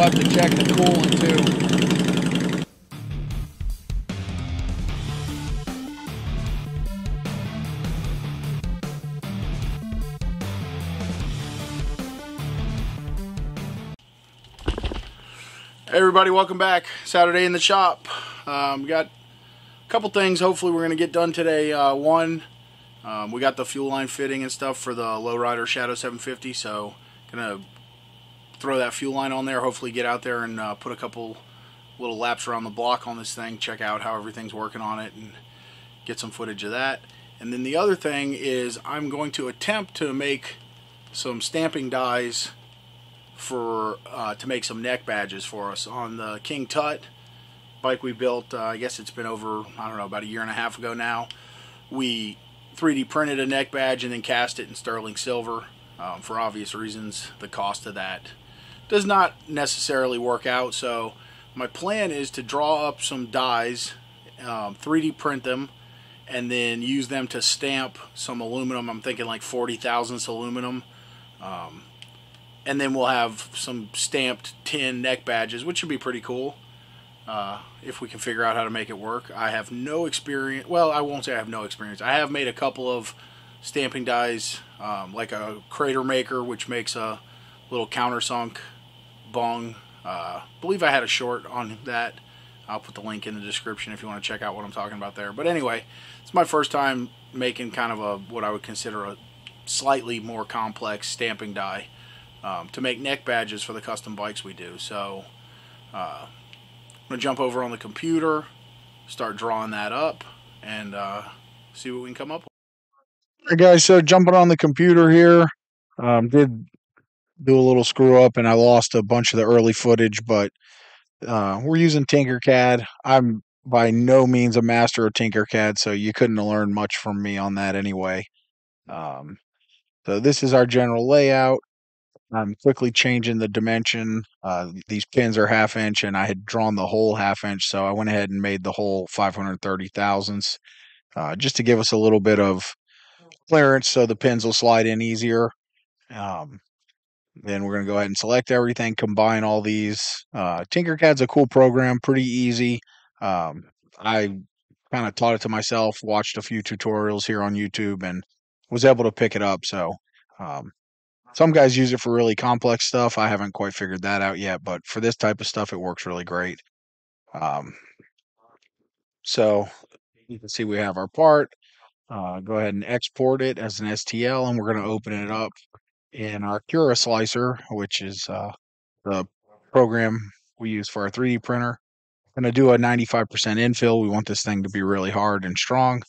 have to check the coolant too. Hey everybody, welcome back. Saturday in the shop. We got a couple things hopefully we're going to get done today. One, we got the fuel line fitting and stuff for the Lowrider Shadow 750, so going to throw that fuel line on there, hopefully get out there and put a couple little laps around the block on this thing, check out how everything's working on it and get some footage of that. And then the other thing is I'm going to attempt to make some stamping dies for to make some neck badges for us on the King Tut bike we built. I guess it's been over, I don't know, about a year and a half ago now. We 3D printed a neck badge and then cast it in sterling silver. For obvious reasons, the cost of that does not necessarily work out. So my plan is to draw up some dies, 3D print them, and then use them to stamp some aluminum. I'm thinking like 40 thousandths aluminum. And then we'll have some stamped tin neck badges, which should be pretty cool if we can figure out how to make it work. I have no experience. Well, I won't say I have no experience. I have made a couple of stamping dies, like a crater maker, which makes a little countersunk bung. I believe I had a short on that. I'll put the link in the description if you want to check out what I'm talking about there. But anyway, it's my first time making kind of a what I would consider a slightly more complex stamping die. To make neck badges for the custom bikes we do. So I'm going to jump over on the computer, start drawing that up, and see what we can come up with. All right, guys, so jumping on the computer here, did do a little screw up and I lost a bunch of the early footage, but we're using Tinkercad. I'm by no means a master of Tinkercad, so you couldn't learn much from me on that anyway. So this is our general layout. I'm quickly changing the dimension. These pins are 1/2 inch and I had drawn the whole 1/2 inch, so I went ahead and made the whole 530 thousandths just to give us a little bit of clearance so the pins will slide in easier. Then we're going to go ahead and select everything, combine all these. Tinkercad's a cool program, pretty easy. I kind of taught it to myself, watched a few tutorials here on YouTube, and was able to pick it up. So some guys use it for really complex stuff. I haven't quite figured that out yet, but for this type of stuff, it works really great. So you can see we have our part. Go ahead and export it as an STL, and we're going to open it up in our Cura Slicer, which is the program we use for our 3D printer. I'm going to do a 95% infill. We want this thing to be really hard and strong.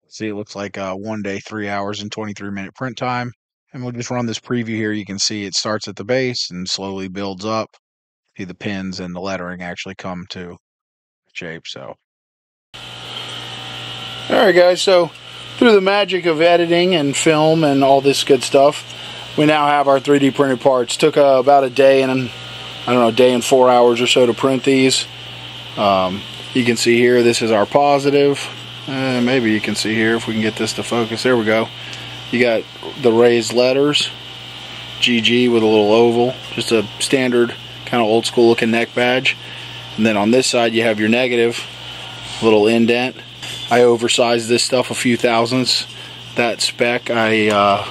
See, it looks like 1 day, 3 hours, and 23-minute print time. And we'll just run this preview here. You can see it starts at the base and slowly builds up. See the pins and the lettering actually come to shape. So, All right, guys. So through the magic of editing and film and all this good stuff, we now have our 3D printed parts. Took about a day and I don't know, a day and 4 hours or so to print these. You can see here, this is our positive. Maybe you can see here if we can get this to focus. There we go. You got the raised letters, GG with a little oval, just a standard kind of old school looking neck badge. And then on this side you have your negative, little indent. I oversized this stuff a few thousandths. That spec I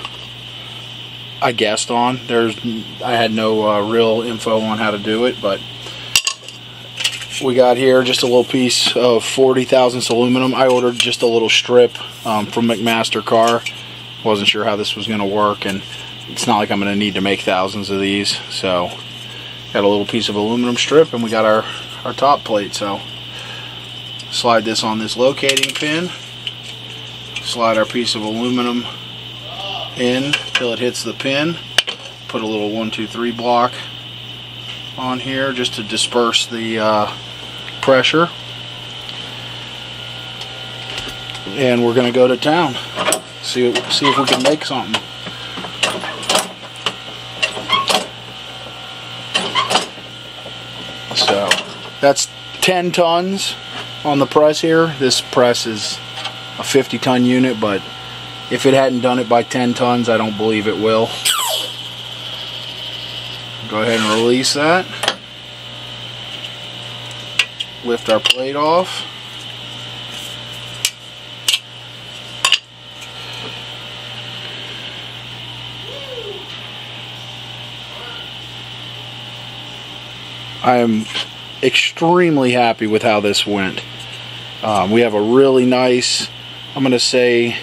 guessed on. I had no real info on how to do it, but we got here just a little piece of 40 thousandths aluminum. I ordered just a little strip from McMaster Car. Wasn't sure how this was going to work, and it's not like I'm going to need to make thousands of these. So got a little piece of aluminum strip, and we got our top plate. So slide this on this locating pin, slide our piece of aluminum in till it hits the pin, put a little 1, 2, 3 block on here just to disperse the pressure, and we're going to go to town. See if we can make something. So that's 10 tons on the press here. This press is a 50-ton unit, but if it hadn't done it by 10 tons, I don't believe it will. Go ahead and release that. lift our plate off. I am extremely happy with how this went. We have a really nice, I'm going to say,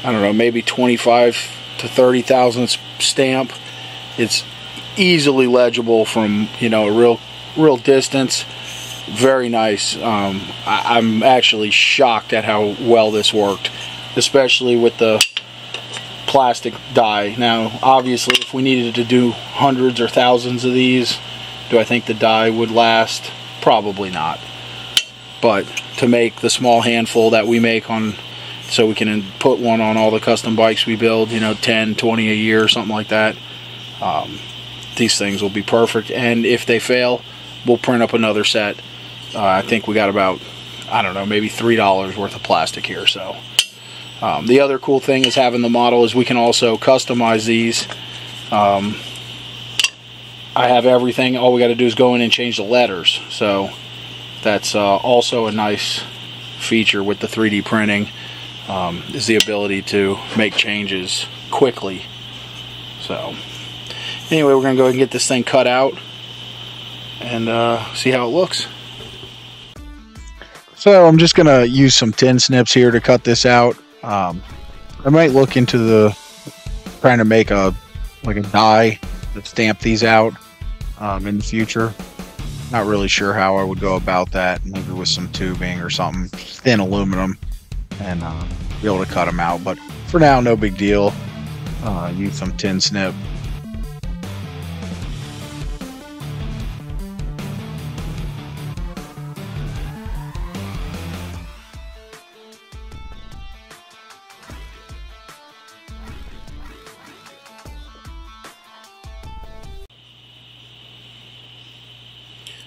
I don't know, maybe 25 to 30 thousandths stamp. It's easily legible from, you know, a real distance. Very nice. I'm actually shocked at how well this worked, especially with the plastic die. Now, obviously, if we needed to do hundreds or thousands of these, do I think the die would last? Probably not. But to make the small handful that we make on, so we can put one on all the custom bikes we build, you know, 10, 20 a year, something like that, these things will be perfect. And if they fail, we'll print up another set. I think we got about, I don't know, maybe $3 worth of plastic here. So the other cool thing is having the model is we can also customize these. I have everything. All we got to do is go in and change the letters. So that's also a nice feature with the 3D printing, is the ability to make changes quickly. So anyway, we're going to go ahead and get this thing cut out and see how it looks. So I'm just going to use some tin snips here to cut this out. I might look into trying to make a die to stamp these out in the future. Not really sure how I would go about that. Maybe with some tubing or something, thin aluminum, and be able to cut them out. But for now, no big deal. Use some tin snip.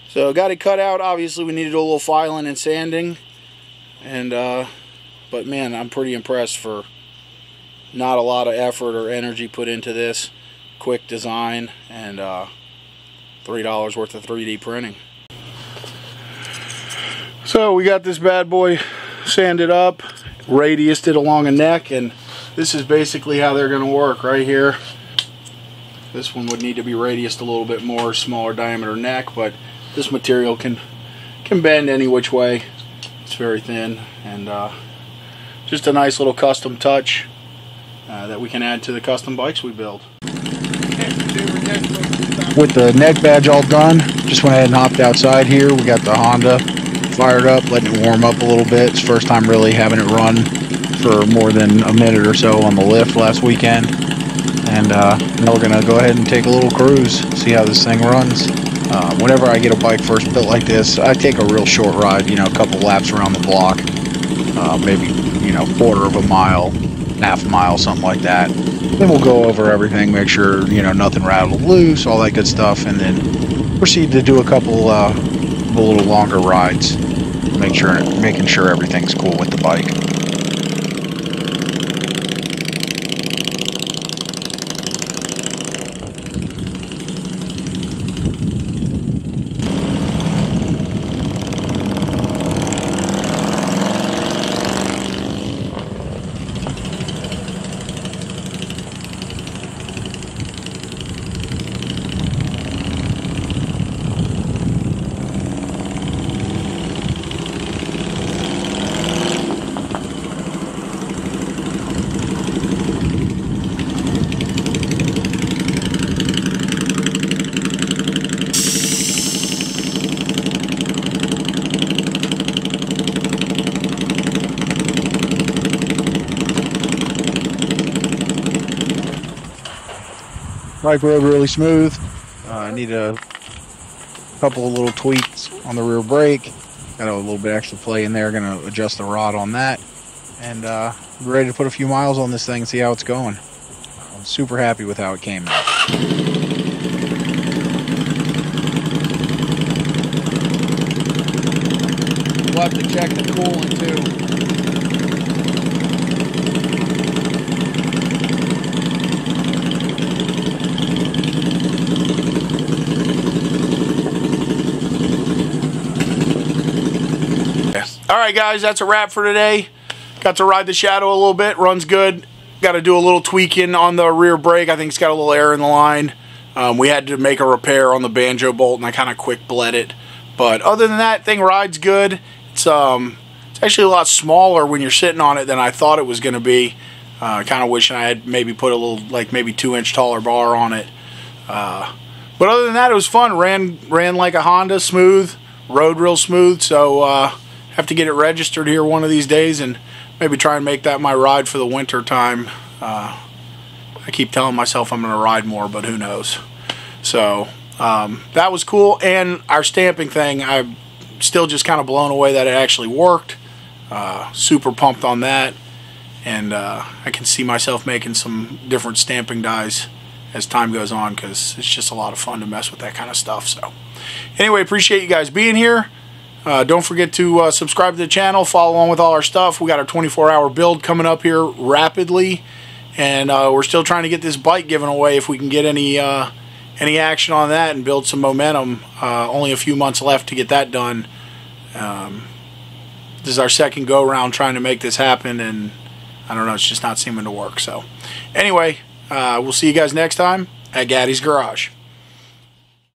So got it cut out. Obviously we needed a little filing and sanding, and but man, I'm pretty impressed for not a lot of effort or energy put into this. Quick design and $3 worth of 3D printing. So we got this bad boy sanded up, radiused it along a neck, and this is basically how they're going to work right here. This one would need to be radiused a little bit more, smaller diameter neck, but this material can bend any which way. It's very thin, and just a nice little custom touch that we can add to the custom bikes we build. With the neck badge all done, just went ahead and hopped outside here. We got the Honda fired up, letting it warm up a little bit. It's first time really having it run for more than a minute or so on the lift last weekend. And now we're going to go ahead and take a little cruise, see how this thing runs. Whenever I get a bike first built like this, I take a real short ride, you know, a couple laps around the block, maybe, you know, quarter of a mile, half a mile, something like that. Then we'll go over everything, make sure, you know, nothing rattled loose, all that good stuff, and then proceed to do a couple a little longer rides, making sure everything's cool with the bike. Bike rode really smooth. I need a couple of little tweaks on the rear brake. Got a little bit extra play in there. Going to adjust the rod on that, and we're ready to put a few miles on this thing and see how it's going. I'm super happy with how it came out. We'll have to check the coolant too. Alright guys, that's a wrap for today. Got to ride the Shadow a little bit. Runs good. Got to do a little tweaking on the rear brake. I think it's got a little air in the line. We had to make a repair on the banjo bolt, and I kind of quick bled it. But other than that, thing rides good. It's actually a lot smaller when you're sitting on it than I thought it was going to be. Kind of wishing I had maybe put a little, like maybe 2-inch taller bar on it. But other than that, it was fun. Ran like a Honda, smooth. Rode real smooth. So have to get it registered here one of these days and maybe try and make that my ride for the winter time. I keep telling myself I'm going to ride more, but who knows. So that was cool. And our stamping thing, I'm still just kind of blown away that it actually worked. Super pumped on that. And I can see myself making some different stamping dies as time goes on, because it's just a lot of fun to mess with that kind of stuff. So anyway, appreciate you guys being here. Don't forget to subscribe to the channel, follow along with all our stuff. We got our 24-hour build coming up here rapidly, and we're still trying to get this bike given away if we can get any action on that and build some momentum. Only a few months left to get that done. This is our second go-round trying to make this happen, and I don't know, it's just not seeming to work. So anyway, we'll see you guys next time at Gattis Garage.